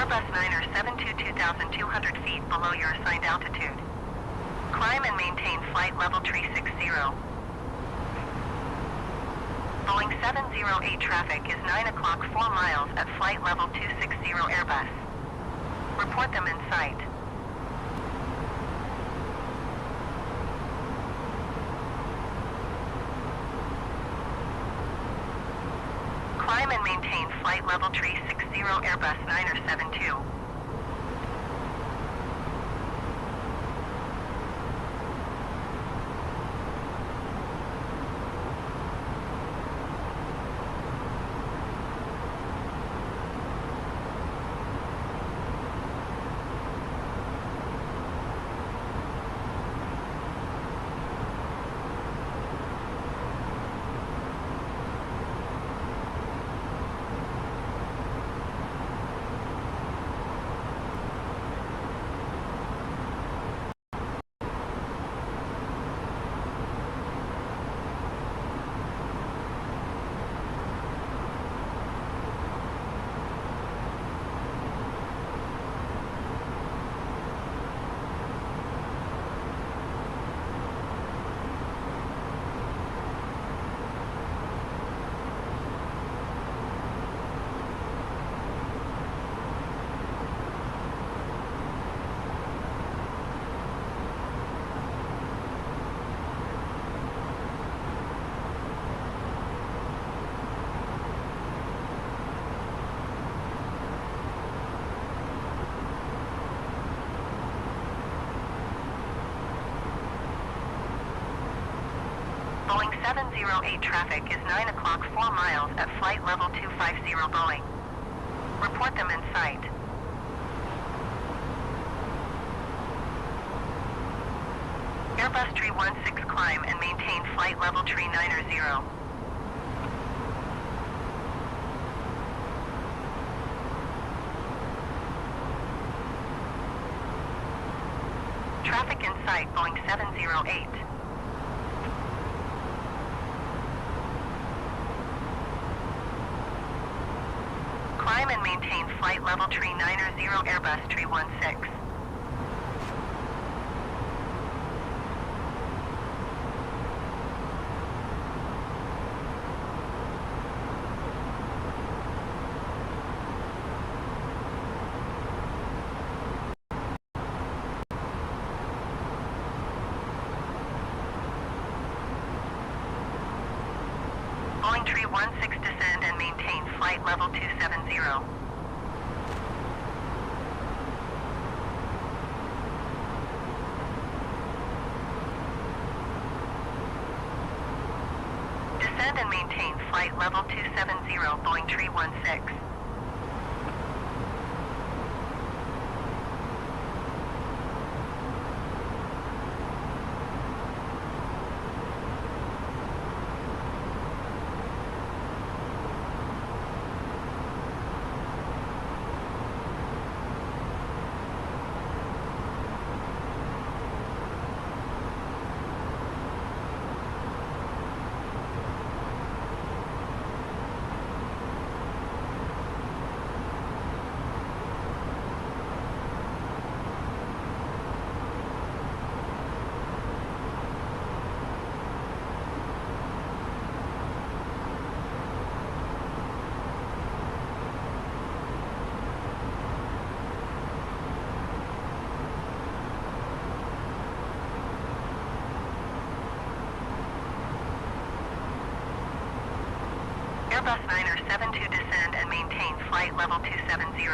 Airbus 9er 72,200 feet below your assigned altitude. Climb and maintain flight level 360. Boeing 708 traffic is 9 o'clock 4 miles at flight level 260 Airbus. Report them in sight. Climb and maintain flight level 360 Airbus 9er 72. Boeing 708 traffic is 9 o'clock 4 miles at flight level 250 Boeing. Report them in sight. Airbus 316 climb and maintain flight level 390. Traffic in sight, Boeing 708. Climb and maintain flight level 390 Airbus 316. Boeing 316 descend and maintain flight level 270. Descend and maintain flight level 270, Boeing 316. Airbus 9er 72 descend and maintain flight level 270.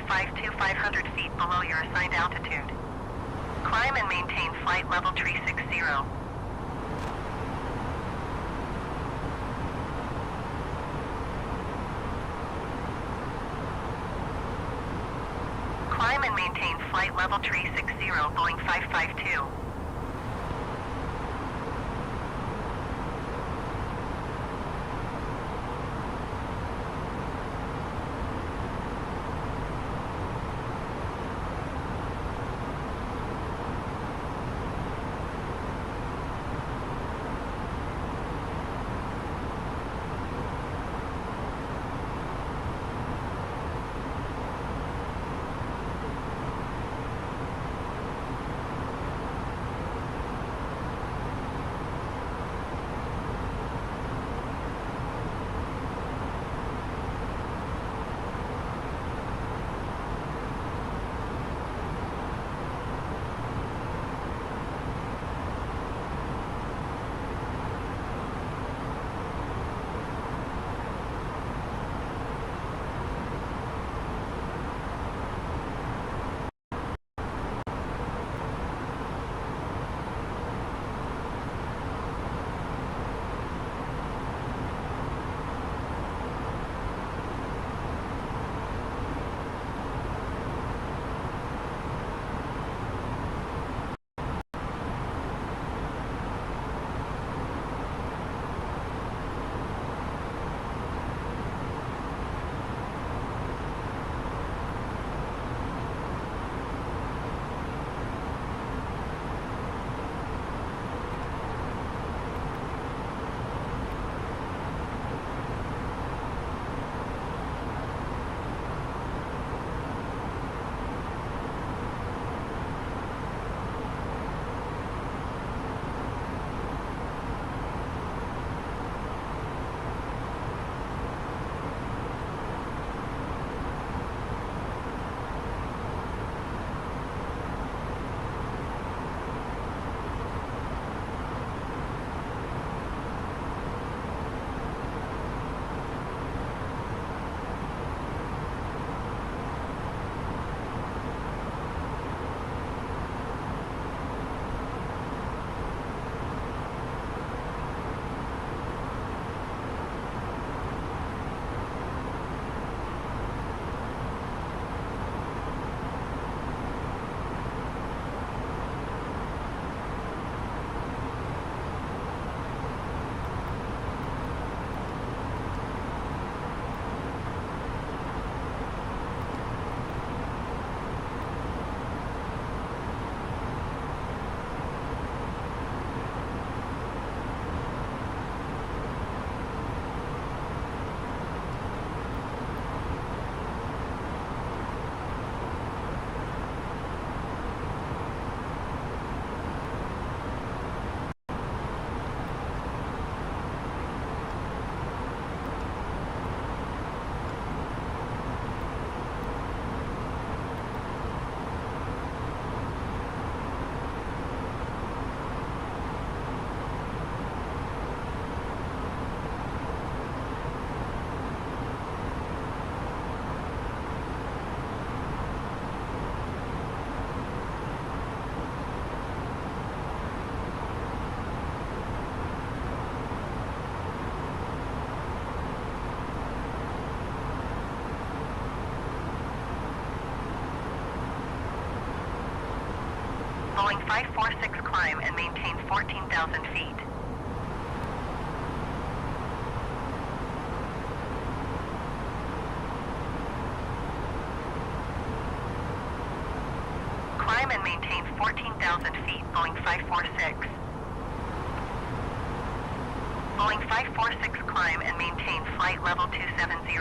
552 500 feet below your assigned altitude. Climb and maintain flight level 360. Climb and maintain flight level 360, Boeing 552. Boeing 546 climb and maintain 14,000 feet. Climb and maintain 14,000 feet, Boeing 546. Boeing 546 climb and maintain flight level 270.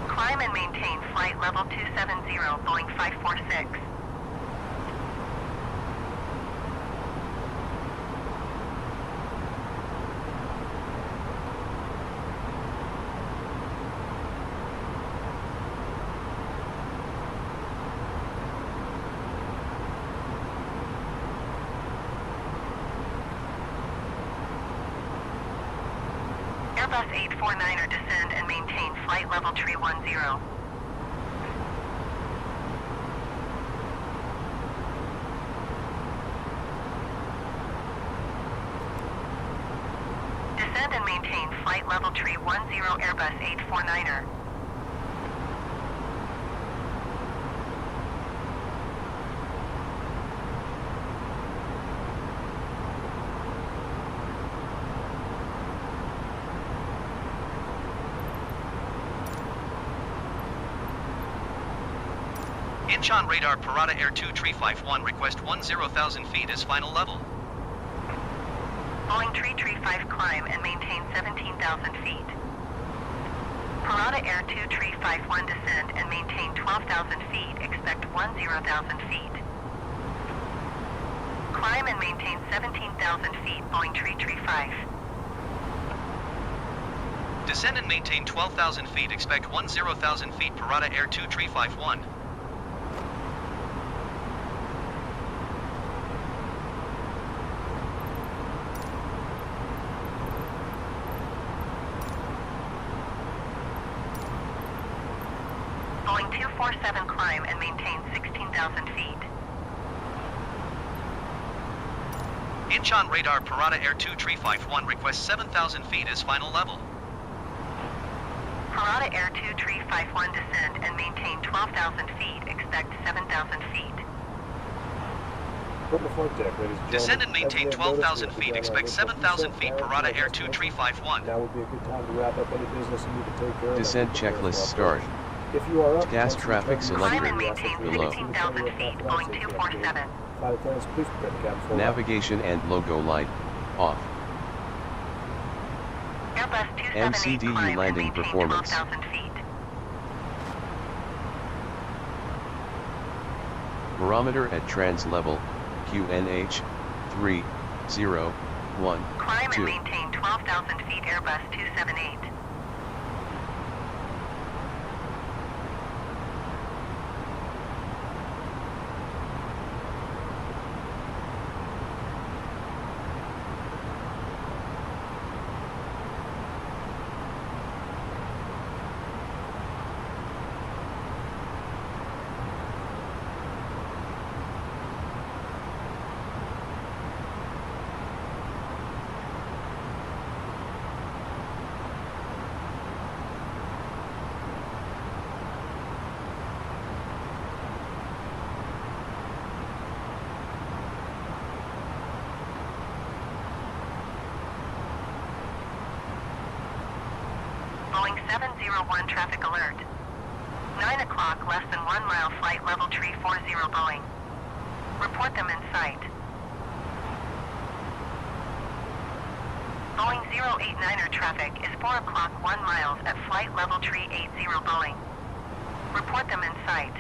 Climb and maintain flight level 270, Boeing 546. Airbus 849er descend and maintain flight level tree 10. Descend and maintain flight level tree 10 Airbus 849er. Inch on radar Parata Air 2351 request 10,000 feet as final level. Boeing 335 climb and maintain 17,000 feet. Parata Air 2351 descend and maintain 12,000 feet, expect 10,000 feet. Climb and maintain 17,000 feet, Boeing 335. Descend and maintain 12,000 feet, expect 10,000 feet Parata Air 2351. Boeing 247 climb and maintain 16,000 feet. Inch on radar Parata Air 2351 request 7,000 feet as final level. Parata Air 2351 descend and maintain 12,000 feet, expect 7,000 feet. Descend and maintain 12,000 feet, expect 7,000 feet Parata Air 2351. Now would be a good time to wrap up any business you need to take care of. Descent checklist start. If you are up, Gas traffic Climb and selected maintain below. 16,000 feet, Boeing 247. Flight attendants, please prepare the cabin for Navigation and logo light off. Airbus 278 MCDU climb and landing maintain performance. 12,000 feet. Barometer at trans level, QNH 301 Climb and 2. maintain 12,000 feet, Airbus 278. Boeing 701 traffic alert. 9 o'clock, less than 1 mile, flight level tree 40 Boeing. Report them in sight. Boeing 089er traffic is 4 o'clock, 1 miles at flight level tree 80 Boeing. Report them in sight.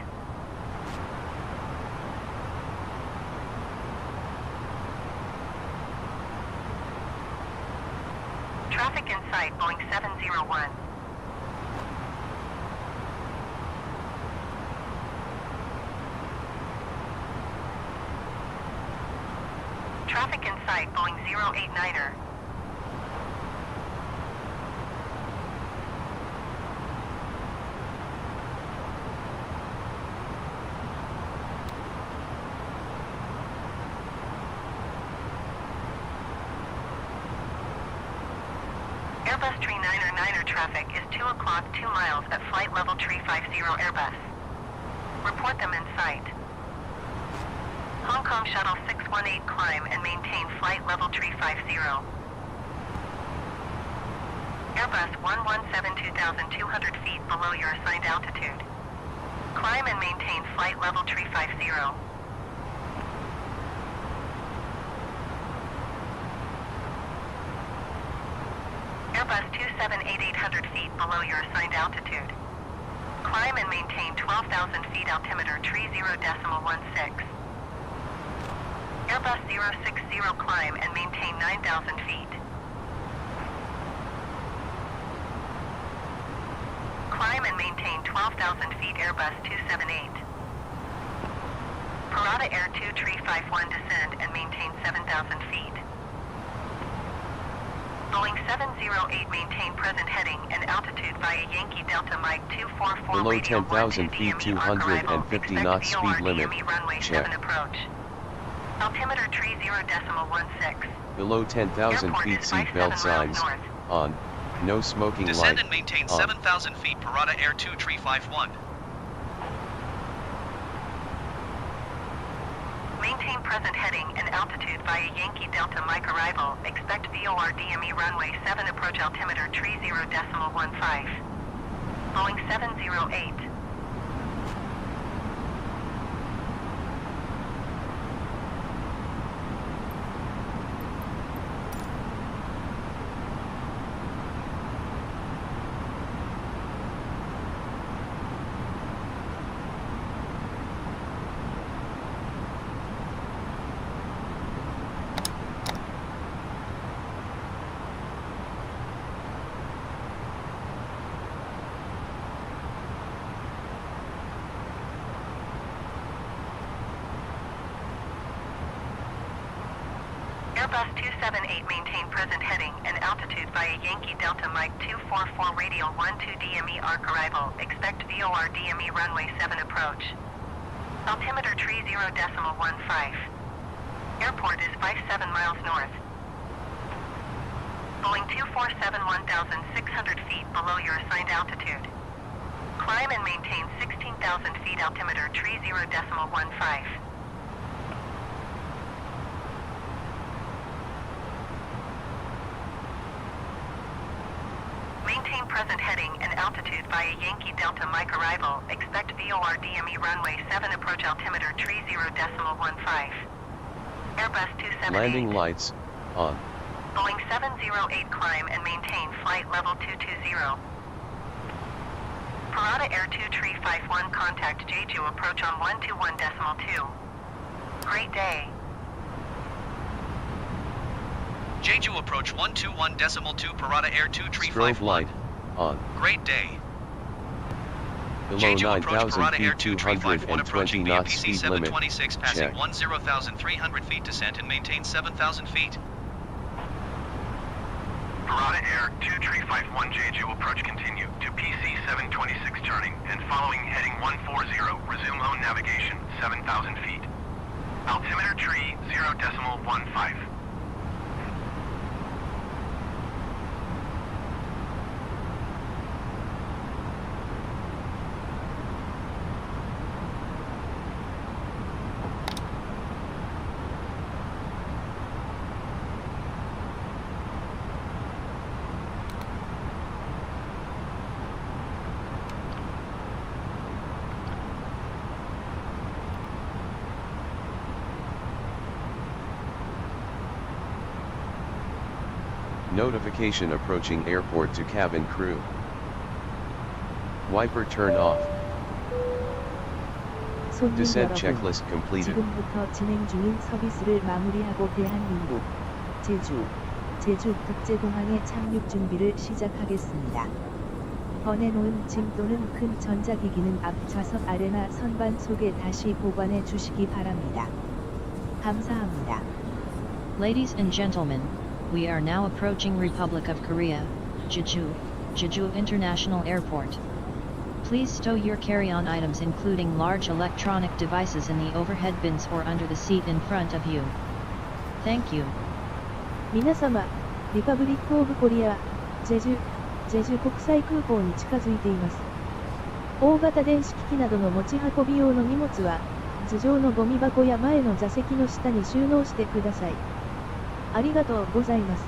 Traffic in sight, Boeing 701. Traffic in sight, Boeing 089er. Airbus 39er traffic is 2 o'clock, 2 miles at flight level tree 50 Airbus. Report them in sight. Hong Kong Shuttle 618 climb and maintain flight level tree 50. Airbus 117 2,200 feet below your assigned altitude. Climb and maintain flight level tree 50. Airbus 278 800 feet below your assigned altitude. Climb and maintain 12,000 feet, altimeter tree 0.16. Airbus 060 climb and maintain 9,000 feet. Climb and maintain 12,000 feet, Airbus 278. Parata Air 2351 descend and maintain 7,000 feet. Boeing 708 maintain present heading and altitude via Yankee Delta Mike 244 Below radio 10,000 12 feet, DME arc 250 arrival. knots Expect speed limit. DME runway Check. 7 approach. Altimeter tree 0.16. Below 10,000 feet, seatbelt signs on. No smoking Descend light and maintain on. 7,000 feet, Parata Air 2351. Maintain present heading and altitude via Yankee Delta Mike arrival. Expect VOR DME runway 7 approach altimeter tree 0.15. Boeing 708. Airbus 278 maintain present heading and altitude via Yankee Delta Mike 244 radial 12 DME arc arrival. Expect VOR DME runway 7 approach. Altimeter tree 0.15. Airport is 57 miles north. Boeing 247 1,600 feet below your assigned altitude. Climb and maintain 16,000 feet altimeter tree 0.15. Maintain present heading and altitude via Yankee Delta Mike arrival. Expect VOR DME runway 7 approach altimeter tree 0.15. Airbus 278. Landing lights on. Boeing 708 climb and maintain flight level 220. Parata Air 2351 contact Jeju approach on 121.2. Great day. Jeju approach 121.2, Parata Air 2351. Strobe light on. Great day. Below Jeju approach 9,000 Parata Air feet, 2351 approaching 220 knots VMPC speed limit. 726 passing Check. 10,300 feet descent and maintain 7,000 feet. Parata Air 2351 Jeju approach continue to PC 726 turning and following heading 140, resume low navigation 7,000 feet. Altimeter tree 0.15. Notification approaching airport to cabin crew. Wiper turn off. 손님 Descent 여러분, checklist completed. 지금부터 진행 중인 서비스를 마무리하고 대한민국 제주 국제공항에 착륙 준비를 시작하겠습니다. 꺼내놓은 짐 또는 큰 전자기기는 앞 좌석 아래나 선반 속에 다시 보관해 주시기 바랍니다. 감사합니다. Ladies and gentlemen, we are now approaching Republic of Korea, Jeju International Airport. Please stow your carry-on items including large electronic devices in the overhead bins or under the seat in front of you. Thank you. 皆様、リパブリックオブコリアは、ジェジュ国際空港に近づいています。大型電子機器などの持ち運び用の荷物は、頭上のゴミ箱や前の座席の下に収納してください。ありがとうございます。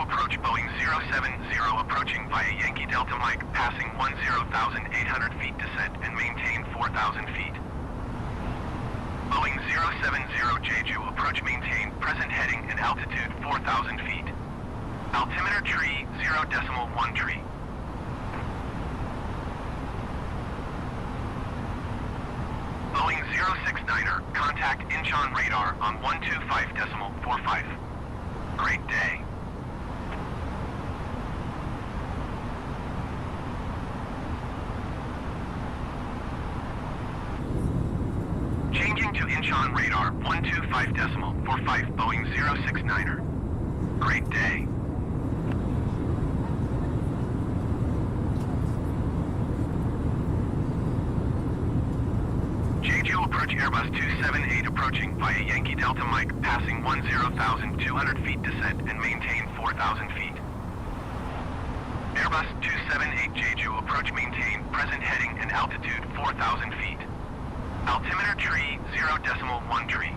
approach Boeing 070 approaching via Yankee Delta Mike, passing 10,800 feet descent and maintain 4,000 feet. Boeing 070 Jeju, approach maintain present heading and altitude 4,000 feet. Altimeter tree 0.1 tree. Boeing 069er, contact Incheon radar on 125.45. Great day. Changing to Incheon radar 125.45 Boeing 069er. Great day. Jeju approach Airbus 278 approaching via Yankee Delta Mike, passing 10,200 feet descent and maintain 4,000 feet. Airbus 278 Jeju approach maintain present heading and altitude 4,000 feet. Altimeter tree 0.1 tree.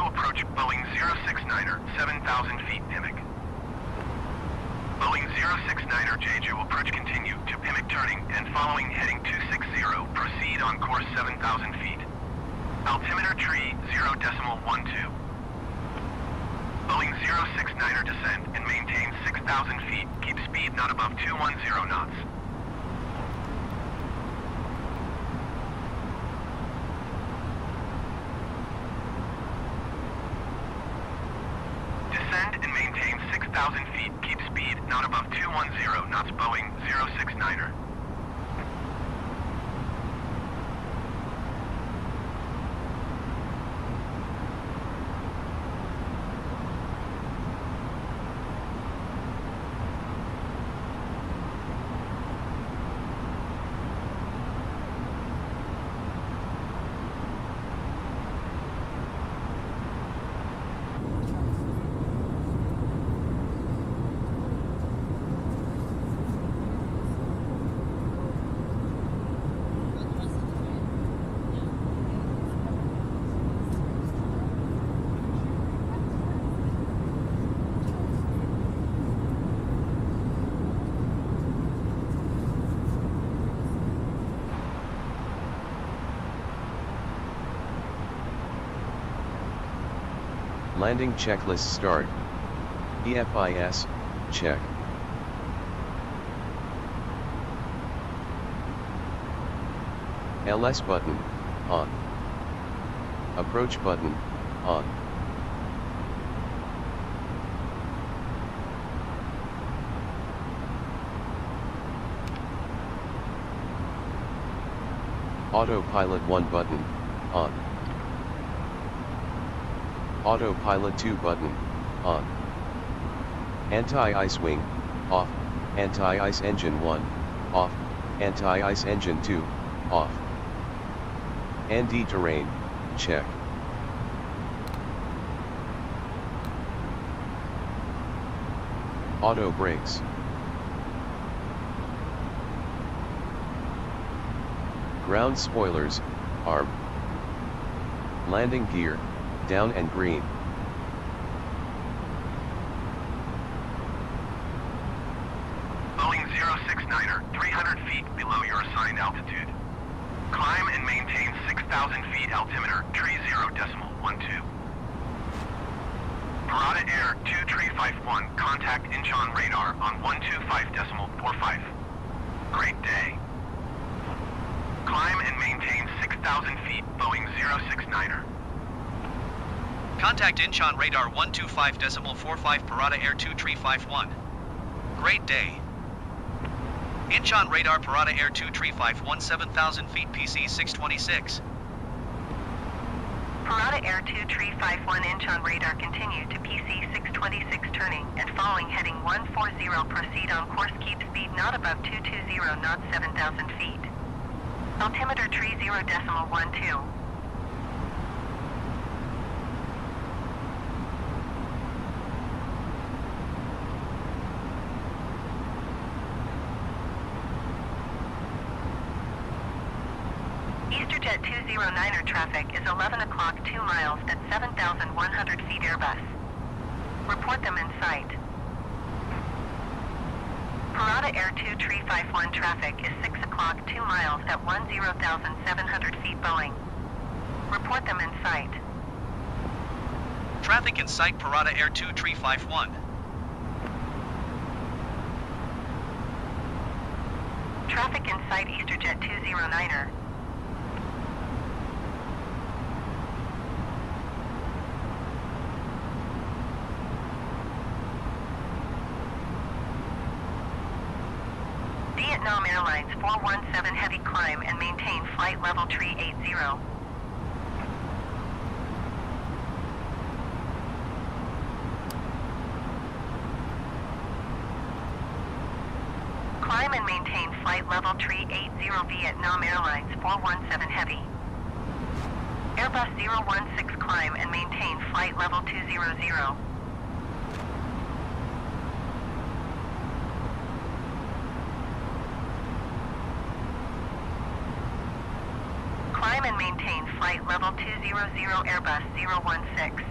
approach Boeing 069er, 7,000 feet Pimmock. Boeing 069er Jeju approach continue to Pimmock turning and following heading 260, proceed on course 7,000 feet. Altimeter tree 0.12. Boeing 069er descend and maintain 6,000 feet, keep speed not above 210 knots. Descend and maintain 6,000 feet, keep speed not above 210 knots Boeing 069er. Landing checklist start. EFIS, check. LS button, on. Approach button, on. Autopilot 1 button, on. Autopilot 2 button, on. Anti-ice wing, off. Anti-ice engine 1, off. Anti-ice engine 2, off. ND terrain, check. Auto brakes. Ground spoilers, arm. Landing gear, down and green. Boeing 069er, 300 feet below your assigned altitude. Climb and maintain 6,000 feet altimeter, tree 0.12. Parata Air 2351, contact Incheon radar on 125.45. Great day. Climb and maintain 6,000 feet, Boeing 069er. Contact Incheon radar 125.45 Parata Air 2351. Great day. Incheon radar Parata Air 2351 7,000 feet PC 626. Parata Air 2351 Incheon radar continue to PC 626 turning and following heading 140 proceed on course keep speed not above 220 knots 7,000 feet. Altimeter tree 0.12. EasterJet 209er traffic is 11 o'clock 2 miles at 7,100 feet Airbus. Report them in sight. Parata Air 2351 traffic is 6 o'clock 2 miles at 10,700 feet Boeing. Report them in sight. Traffic in sight Parata Air 2351. Traffic in sight EasterJet 209er. Vietnam Airlines 417 heavy climb and maintain flight level tree 80. Climb and maintain flight level tree 80 Vietnam Airlines 417 heavy. Airbus 016 climb and maintain flight level 200. Climb and maintain flight level 200 Airbus 016.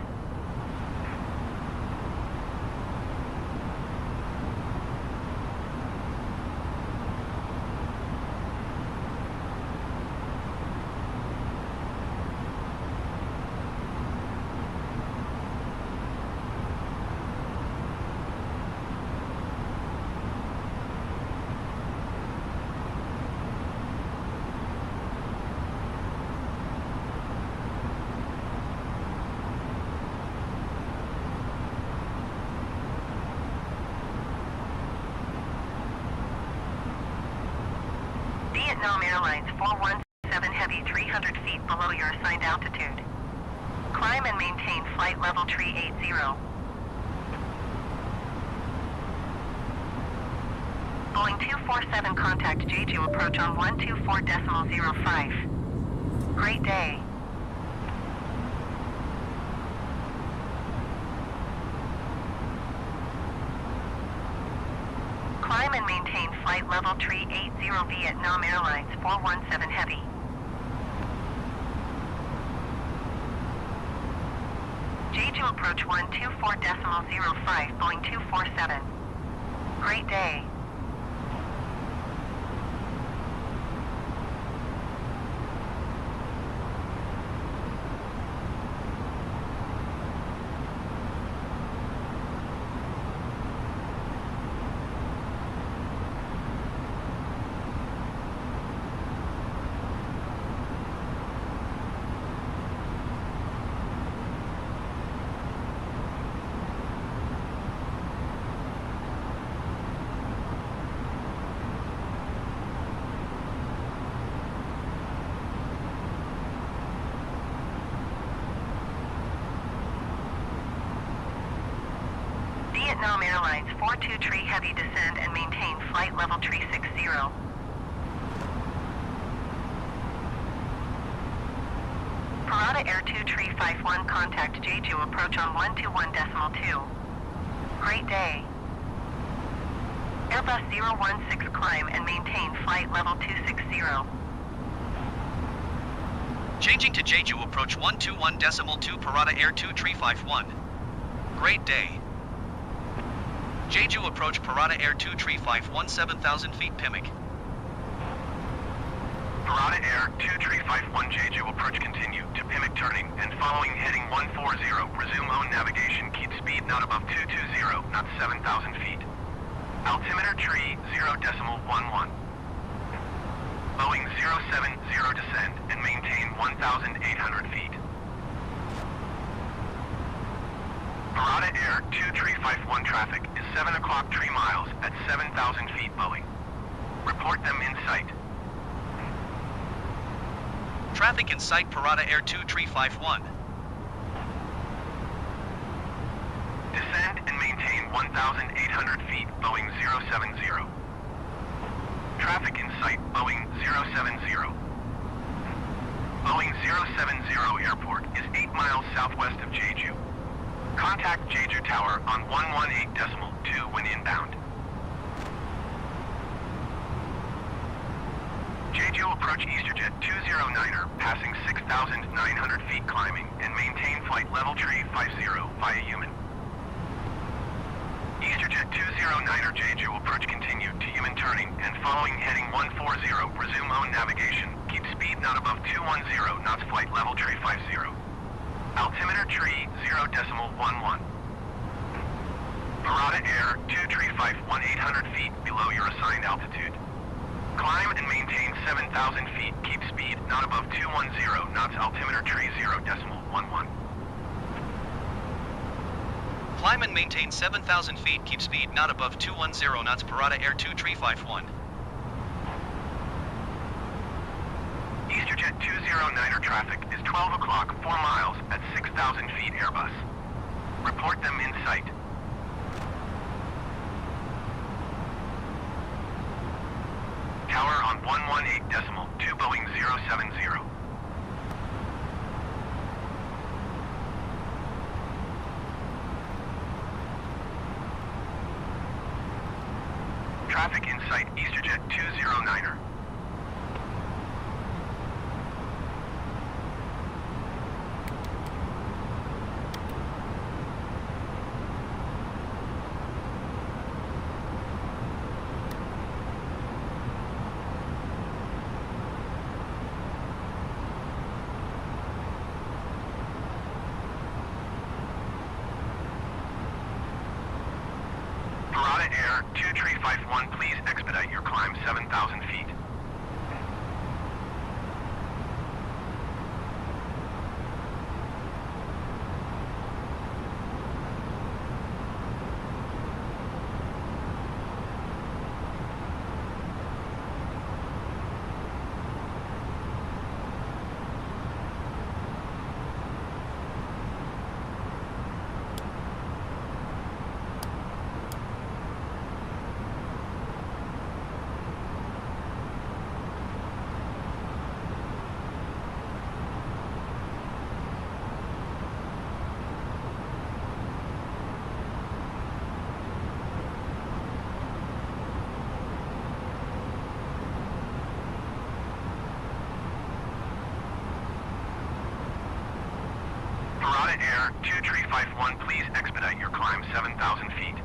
Vietnam Airlines 417 heavy 300 feet below your assigned altitude. Climb and maintain flight level tree 80. Boeing 247 contact Jeju approach on 124.05. Great day. Climb and maintain flight level tree 80 Vietnam Airlines 417 heavy. Jeju approach 124.05 Boeing 247. Great day. Vietnam Airlines 42 Tree Heavy descend and maintain flight level tree 60. Parata Air 2351 contact Jeju approach on 121.2. Great day. Airbus 016 climb and maintain flight level 260. Changing to Jeju approach 121.2 Parata Air 2351. Great day. Jeju approach Parata Air 2351 7,000 feet PIMIC. Parata Air 2351 Jeju approach continue to PIMIC turning and following heading 140, resume own navigation, keep speed not above 220, not 7,000 feet. Altimeter tree 0.11. Boeing 070 descend and maintain 1,800 feet. Parata Air 2351 traffic is 7 o'clock 3 miles at 7,000 feet Boeing. Report them in sight. Traffic in sight Parata Air 2351. Descend and maintain 1,800 feet Boeing 070. Traffic in sight Boeing 070. Boeing 070 airport is 8 miles southwest of Jeju. Contact Jeju Tower on 118.2 when inbound. Jeju approach EasterJet 209er passing 6,900 feet climbing and maintain flight level tree 50 via human. EasterJet 209er Jeju approach continue to human turning and following heading 140 resume own navigation, keep speed not above 210 knots flight level tree 50. Altimeter tree 0.11. Parata Air 2351 800 feet below your assigned altitude. Climb and maintain 7,000 feet, keep speed not above 210 knots altimeter tree 0.11. Climb and maintain 7,000 feet, keep speed not above 210 knots Parata Air 2351. EasterJet 209er traffic is 12 o'clock 4 miles at 6,000 feet Airbus. Report them in sight. Tower on 118.2 Boeing 070. Traffic in sight EasterJet 209er. Parata Air 2351, please expedite your climb 7,000 feet. Parata Air 2351, please expedite your climb 7,000 feet.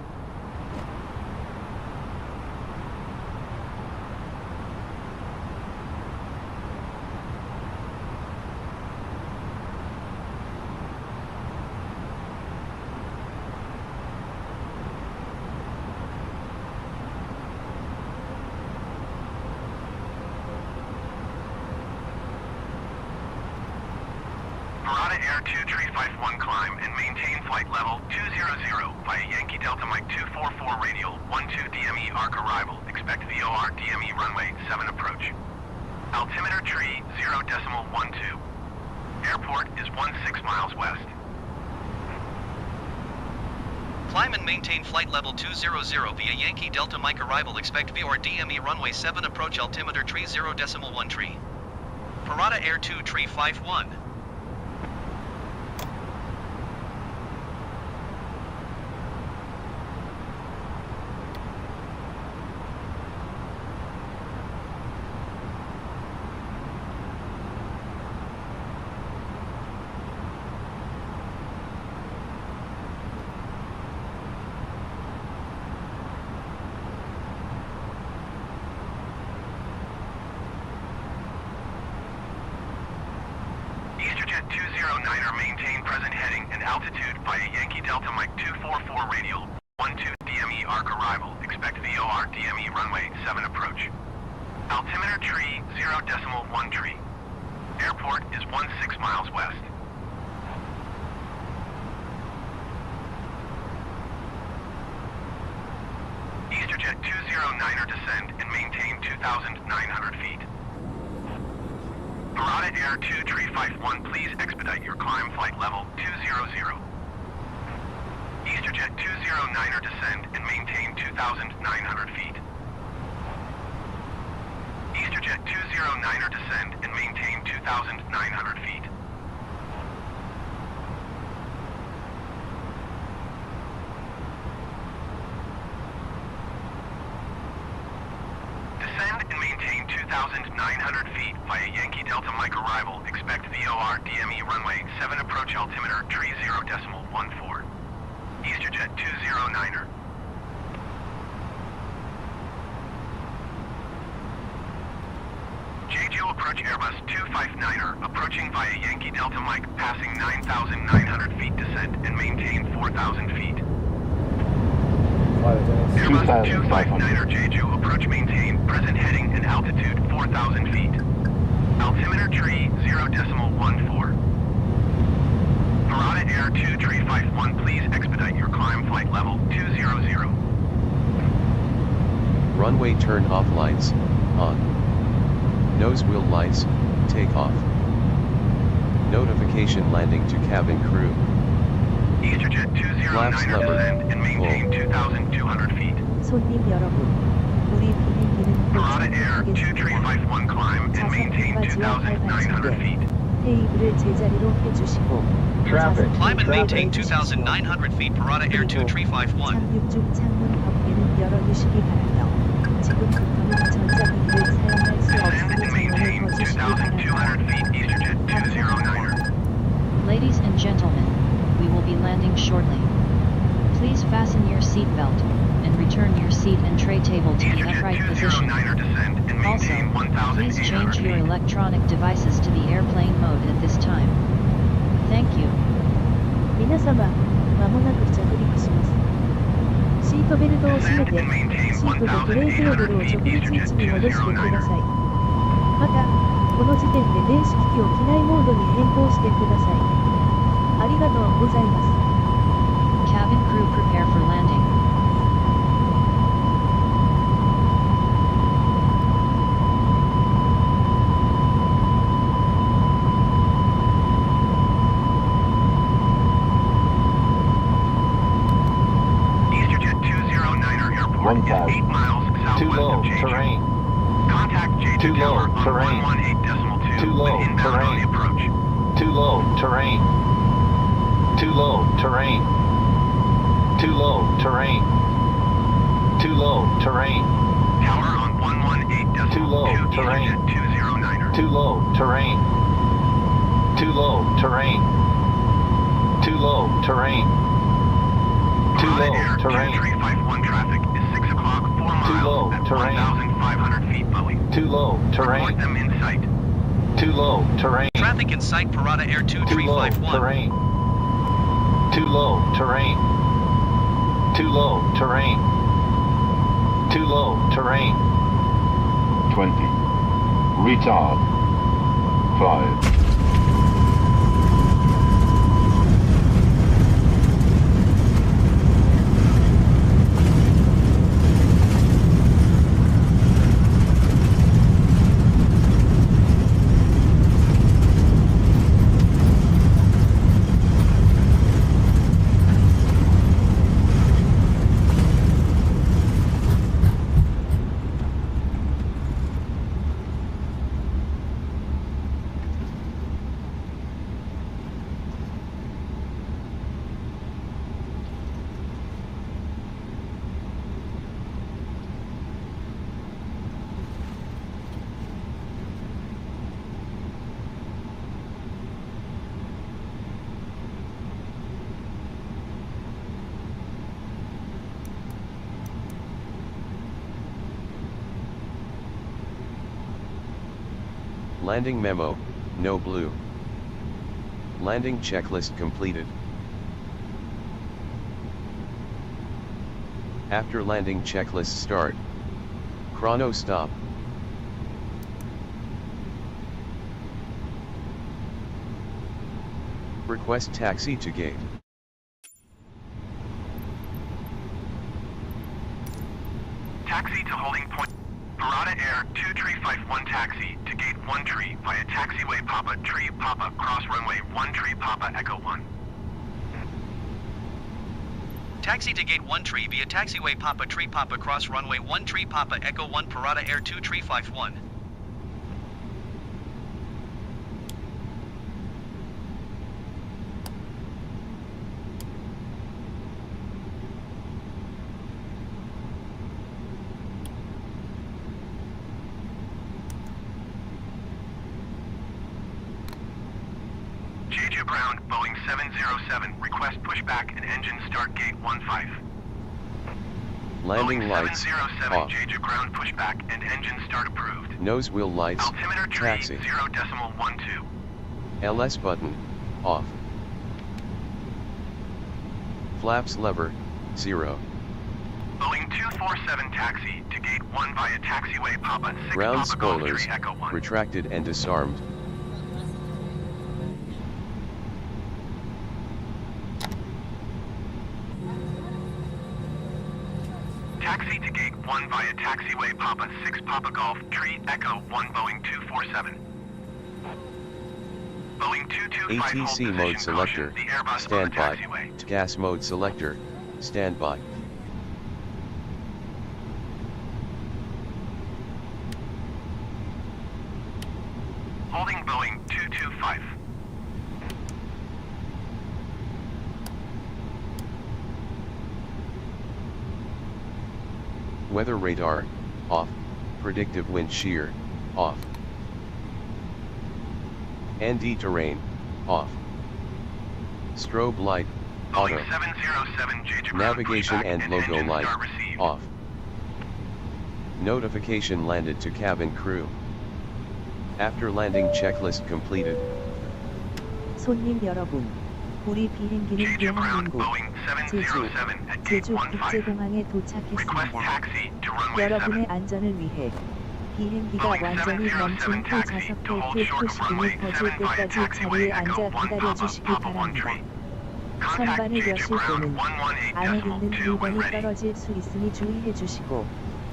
Parata Air 2351 climb and maintain flight level 200 via Yankee Delta Mike 244 radial 12 DME arc arrival. Expect VOR DME runway 7 approach. Altimeter tree 0.12. Airport is 16 miles west. Climb and maintain flight level 200 via Yankee Delta Mike arrival. Expect VOR DME runway 7 approach altimeter tree 0.1 tree. Parata Air 2 tree 51. EasterJet 209er maintain present heading and altitude via Yankee Delta Mike 244 radial 12 DME arc arrival. Expect VOR DME runway 7 approach. Altimeter tree 0.1 tree. Airport is 16 miles west. EasterJet 209er descend and maintain 2,900 feet. Parata Air 2 tree 51, please expedite your climb flight level 200. EasterJet 209er descend and maintain 2,900 feet. EasterJet 209er descend and maintain 2,900 feet. Descend and maintain 2,900 feet via Yankee Delta Mike arrival. Expect VOR DME runway 7 approach altimeter tree 0.14. EasterJet 209er. Jeju approach Airbus 259er approaching via Yankee Delta Mike passing 9,900 feet descent and maintain 4,000 feet. Airbus 259er Jeju approach maintain present heading and altitude 4,000 feet. Altimeter tree 0.14. Parata Air 2 tree 51, please expedite your climb flight level 200. Runway turn off lights, on. Nose wheel lights, take off. Notification landing to cabin crew. EasterJet 209er descend and maintain 2,200 feet. 손님 여러분, 우리 비행기는 Parata Air 2 tree 51 climb and maintain 2,900 feet. 테이블을 제자리로 해주시고 Climb and maintain 2,900 feet. Parata Air 2 tree 51. 착륙 중 창문 덮개는 열어주시기 바라며 지금부터는 전자기기를 사용할 수 Descend and 없으니 maintain 전원을 거주시기 2,200 바랍니다. feet. EasterJet 209er. Ladies and gentlemen, we will be landing shortly. Please fasten your seatbelt and return your seat and tray table to the EasterJet upright position. 209er descend and Also, maintain please 1,800 change your feet. electronic devices to the airplane mode at this time. Thank you. 皆様、まもなく着陸します。シートベルトを締めて、 Descend and maintain シートとブレーキレベルを直立位置に戻してください。また、この時点で電子機器を機内モードに変更してください。ありがとうございます。 Cabin crew prepare for landing. EasterJet 209er airport is 8 miles southwest of Jeju. Contact Jeju Tower on 118.2 Too low, when inbound on terrain. the approach. Too low, terrain. Too low, terrain. Too low, terrain. Too low, terrain. Tower on 118.2 Too low, terrain. EasterJet 209er. Too low, terrain. Too low, terrain. Too low, terrain. Too Parata low, Air terrain. 2351 traffic is 6 o'clock, 4 Too miles low, at terrain. 1,500 feet Boeing. Too low, Report terrain. them in sight. Too low, terrain. Traffic in sight. Parata Air 2 Too tree low, 51. terrain. Too low, terrain. Too low, terrain. Too low, terrain. 20. Retard. 5. Landing memo, no blue. Landing checklist completed. After landing checklist start. Chrono stop. Request taxi to gate. Taxi to holding point. Parata Air 2351 taxi to gate 1 tree via taxiway Papa Tree Papa cross runway 1 tree Papa Echo 1. Taxi to gate 1 tree via taxiway Papa Tree Papa cross runway 1 tree Papa Echo 1 Parata Air 2351. Jeju ground, Boeing 707, request pushback and engine start gate 15. Landing Boeing lights 707, off. Jeju ground pushback and engine start approved. Nose wheel lights Altimeter tree taxi. 0.12. LS button off. Flaps lever 0. Boeing 247 taxi to gate 1 via taxiway Papa 6 Ground Papa Golf spoilers 3 Echo 1. retracted and disarmed. Taxi to gate 1 via taxiway Papa 6 Papa Golf Tree Echo 1 Boeing 247. Boeing 225 hold ATC position, mode selector, caution, the Airbus on the standby. taxiway. Gas mode selector, standby. Holding Boeing 225. Weather radar off. Predictive wind shear off. ND terrain off. Strobe light auto. Boeing 707 Jeju ground Navigation pushback and logo engine light start received. off. Notification landed to cabin crew. After landing checklist completed. 손님 여러분, 우리 비행기는 Jeju ground 대한민국 Boeing 제주 707 at gate 제주 15. 국제공항에 Request 도착했습니다. taxi to runway 7. 여러분의 안전을 위해 비행기가 완전히 멈춘 후 좌석 벨트 푸시등이 꺼질 때까지 자리에 앉아 기다려 주시기 바랍니다. 선반을 여실 때는 안에 있는 물건이 떨어질 수 있으니 주의해 주시고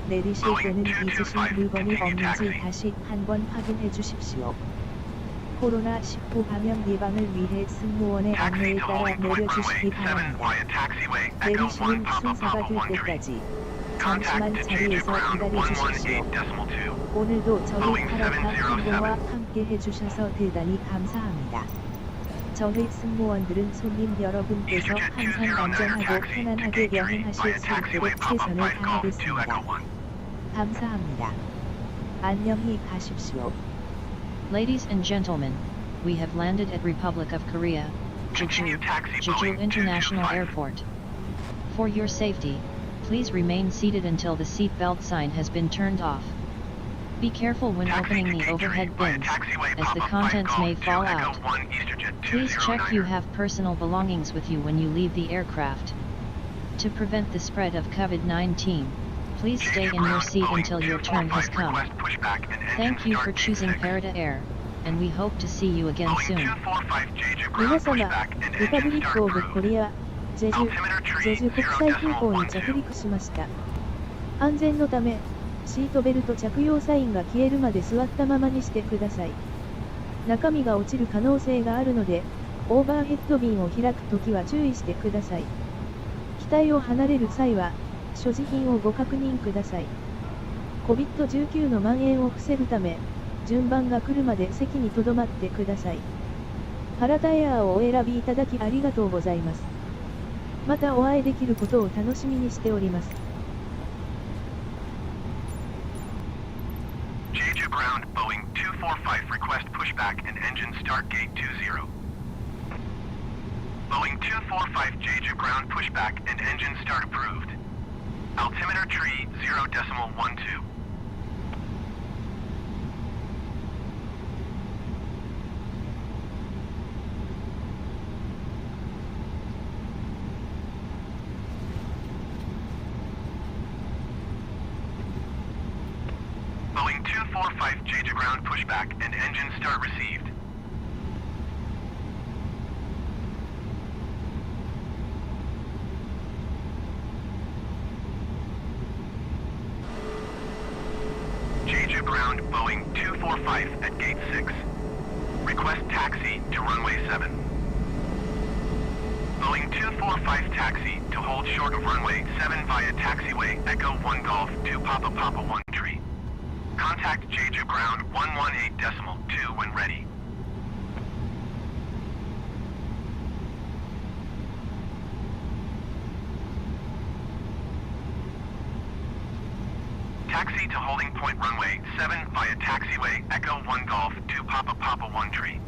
내리실 때는 잊으신 물건이 없는지 다시 한번 확인해 주십시오. 코로나19 감염 예방을 위해 승무원의 안내에 따라 내려주시기 바랍니다. 내리시는 순서가 될 때까지 잠시만 자리에서 기다려 주십시오. 오늘도 저희 파라타 항공과 함께 해주셔서 대단히 감사합니다. 저희 승무원들은 손님 여러분께서 항상 안전하고 편안하게 여행하실 수 있도록 최선을 다하겠습니다. 감사합니다. 안녕히 가십시오. Ladies and gentlemen, we have landed at Republic of Korea, Jeju International Airport. For your safety, please remain seated until the seat belt sign has been turned off. Be careful when opening the overhead bins, as the contents may fall out. Please check you have personal belongings with you when you leave the aircraft. To prevent the spread of COVID-19, please stay in your seat until your turn has come. Thank you for choosing Parata Air, and we hope to see you again soon. 皆様、リパブリックオブコリア、ジェジュ国際空港に着陸しました。安全のため、シートベルト着用サインが消えるまで座ったままにしてください。中身が落ちる可能性があるので、オーバーヘッドビンを開くときは注意してください。機体を離れる際は、所持品をご確認ください。COVID-19 の蔓延を防ぐため、順番が来るまで席に留まってください。パラタエアーをお選びいただきありがとうございます。またお会いできることを楽しみにしております。Jeju ground Boeing 245 request pushback and engine start gate 20. Boeing 245 Jeju ground pushback and engine start approved. Altimeter tree 0.12. Boeing 245 Jeju ground pushback and engine start received. Jeju ground Boeing 245 at gate 6. Request taxi to runway 7. Boeing 245 taxi to hold short of runway 7 via taxiway Echo 1 Golf 2 Papa Papa 1 tree. Contact Jeju ground 118.2 when ready. Taxi to holding point runway 7 via taxiway Echo 1 Golf 2 Papa Papa 1 tree.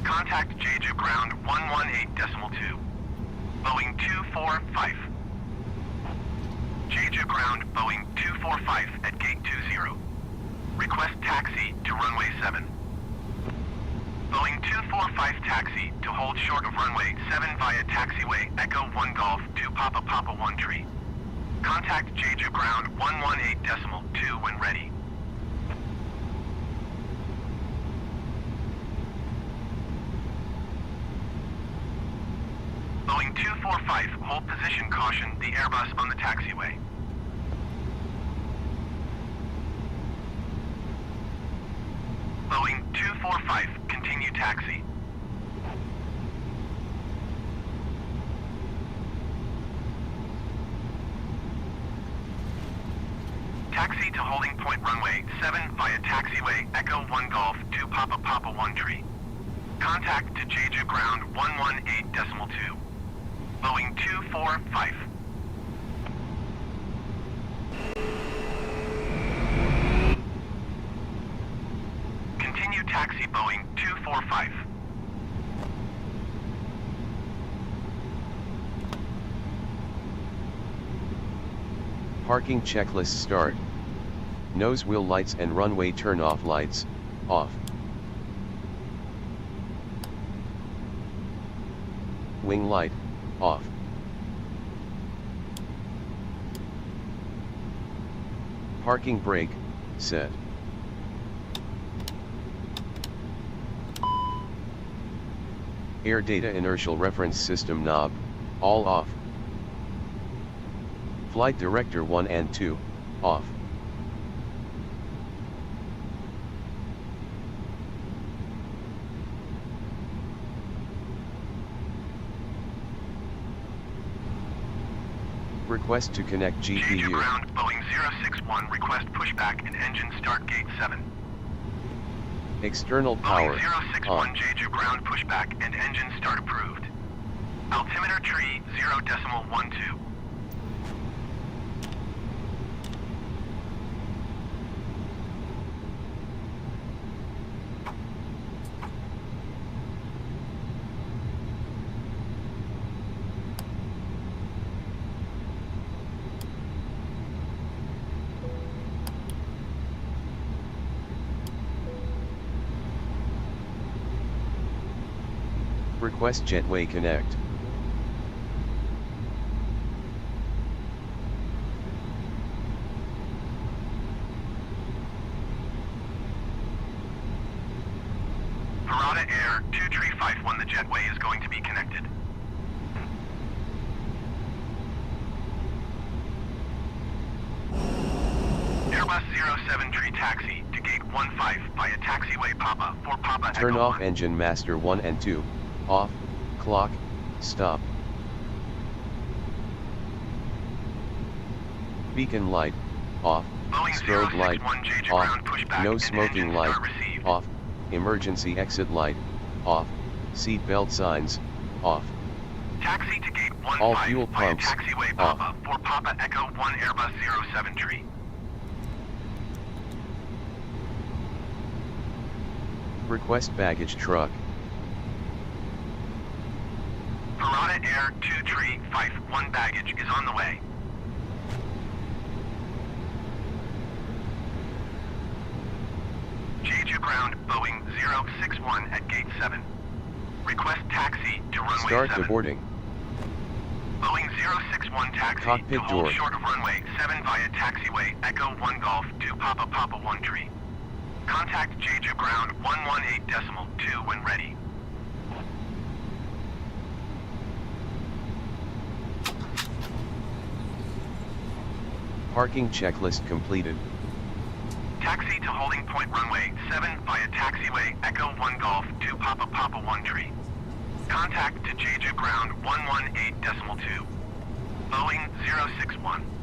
Contact Jeju ground 118.2. Boeing 245. Jeju ground Boeing 245 at gate 20. Request taxi to runway 7. Boeing 245 taxi to hold short of runway 7 via taxiway Echo 1 Golf 2 Papa Papa 1 tree. Contact Jeju ground 118.2 when ready. Boeing 245, hold position, caution, the Airbus on the taxiway. Boeing 245, continue taxi. Taxi to holding point runway 7 via taxiway Echo 1 Golf 2 Papa Papa 1 tree. Contact to Jeju ground 118.2. Boeing 245. Continue taxi Boeing 245. Parking checklist start. Nose wheel lights and runway turn off lights, off. Wing light, off. Parking brake, set. Air data inertial reference system knob, all off. Flight director 1 and 2, off. Request to connect GPU. Jeju ground Boeing 061, request pushback and engine start gate 7. External power, Boeing 061 on. Jeju ground pushback and engine start approved. Altimeter tree 0.12. Request jetway connect. Parata Air 2351, the jetway is going to be connected. Airbus 07 tree taxi to gate 15 via taxiway Papa 4 Papa Turn Echo off 1. engine master 1 and 2, off, clock, stop. Beacon light, off, Boeing strobe light, 061 Jeju off, ground pushback no and smoking engine light, start received. off, emergency exit light, off, seat belt signs, off. Taxi to gate 15 All fuel via pumps, taxiway off. Papa 4 Papa Echo 1 Airbus 07 tree. Request baggage truck. Parata Air 2351 baggage is on the way. Jeju ground Boeing 061 at gate 7. Request taxi to runway Start 7. the boarding. Boeing 061 taxi Cockpit to hold door. short of runway 7 via taxiway Echo 1 Golf to Papa Papa 1 Tree. Contact Jeju ground 118.2 when ready. Parking checklist completed. Taxi to holding point runway 7 via taxiway Echo 1 Golf to Papa Papa 1 Tree. Contact to Jeju ground 118.2. Boeing 061.